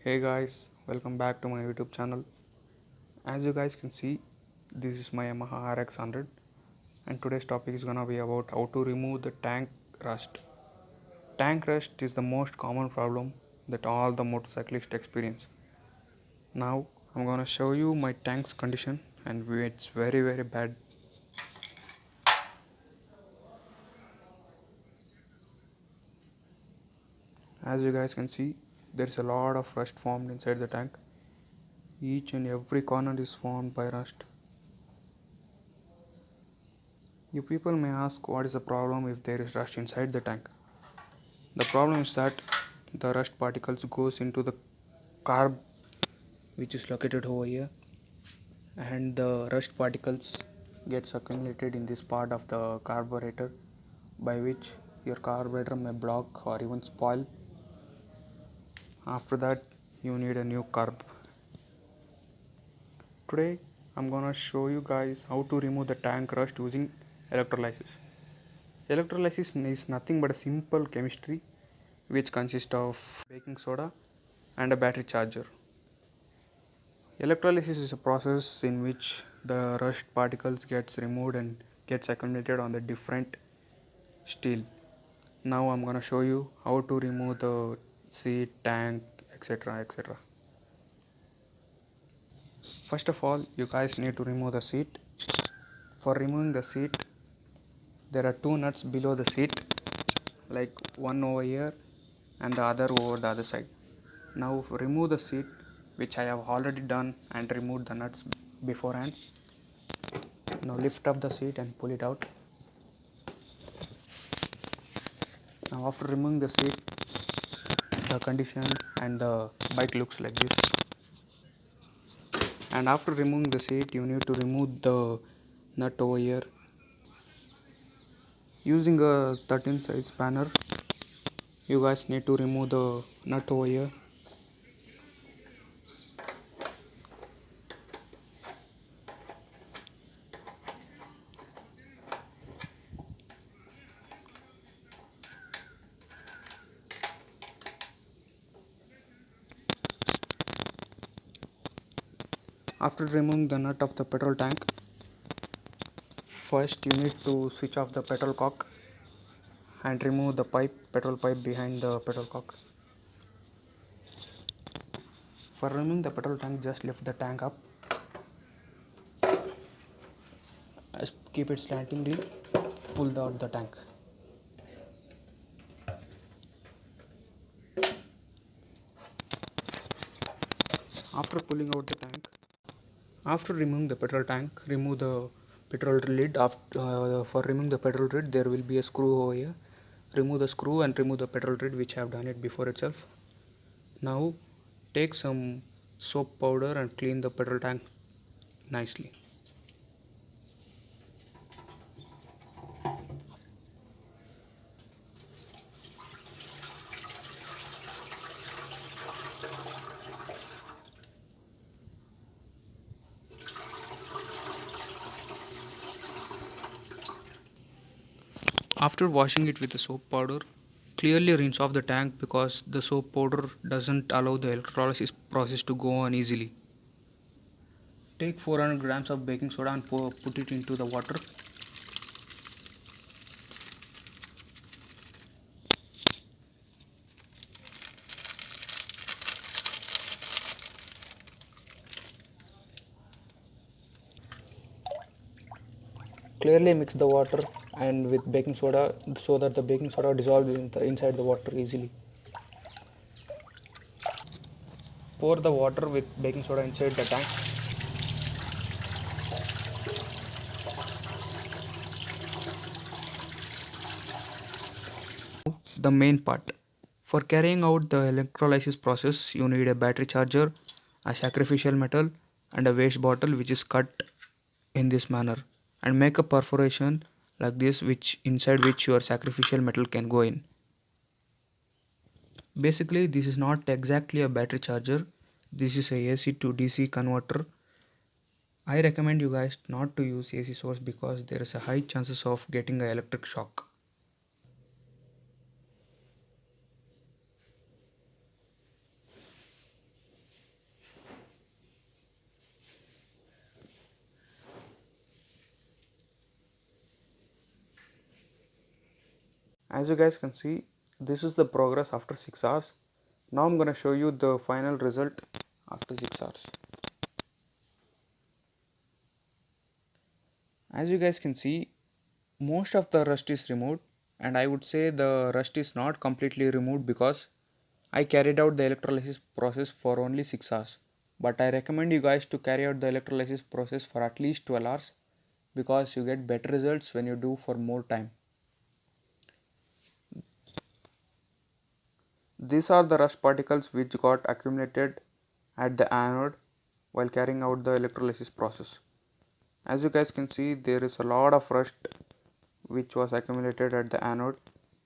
Hey guys, welcome back to my YouTube channel. As you guys can see, this is my Yamaha RX100 and today's topic is gonna be about how to remove the tank rust. Tank rust is the most common problem that all the motorcyclists experience. Now I'm gonna show you my tank's condition and it's very bad. As you guys can see, there is a lot of rust formed inside the tank. Each and every corner is formed by rust. You people may ask what is the problem if there is rust inside the tank. The problem is that the rust particles goes into the carb which is located over here, and the rust particles gets accumulated in this part of the carburetor, by which your carburetor may block or even spoil. After that you need a new carb. Today I'm gonna show you guys how to remove the tank rust using electrolysis. Electrolysis is nothing but a simple chemistry which consists of baking soda and a battery charger. Electrolysis is a process in which the rust particles gets removed and gets accumulated on the different steel. Now I'm gonna show you how to remove the seat, tank, etc. First of all, you guys need to remove the seat. For removing the seat, there are two nuts below the seat, like one over here and the other over the other side. Now remove the seat, which I have already done and removed the nuts beforehand. Now lift up the seat and pull it out. Now after removing the seat, the condition and the bike looks like this. And after removing the seat, you need to remove the nut over here. Using a 13 size spanner, you guys need to remove the nut over here. After removing the nut of the petrol tank, first you need to switch off the petrol cock and remove the petrol pipe behind the petrol cock. For removing the petrol tank, just lift the tank up, keep it slantingly, pull out the tank. After pulling out the tank, after removing the petrol tank, remove the petrol lid. For removing the petrol lid, there will be a screw over here. Remove the screw and remove the petrol lid, which I have done it before itself. Now take some soap powder and clean the petrol tank nicely. After washing it with the soap powder, clearly rinse off the tank because the soap powder doesn't allow the electrolysis process to go on easily. Take 400 grams of baking soda and put it into the water. Clearly mix the water and with baking soda so that the baking soda dissolves inside the water easily. Pour the water with baking soda inside the tank. The main part. For carrying out the electrolysis process, you need a battery charger, a sacrificial metal, and a waste bottle which is cut in this manner, and make a perforation like this which inside which your sacrificial metal can go in. Basically, this is not exactly a battery charger. This is a AC to DC converter. I recommend you guys not to use AC source because there is a high chances of getting an electric shock. As you guys can see, this is the progress after 6 hours. Now I'm gonna show you the final result after 6 hours. As you guys can see, most of the rust is removed, and I would say the rust is not completely removed because I carried out the electrolysis process for only 6 hours. But I recommend you guys to carry out the electrolysis process for at least 12 hours because you get better results when you do for more time. These are the rust particles which got accumulated at the anode while carrying out the electrolysis process. As you guys can see, there is a lot of rust which was accumulated at the anode,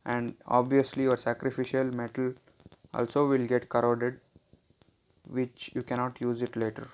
and obviously your sacrificial metal also will get corroded, which you cannot use it later.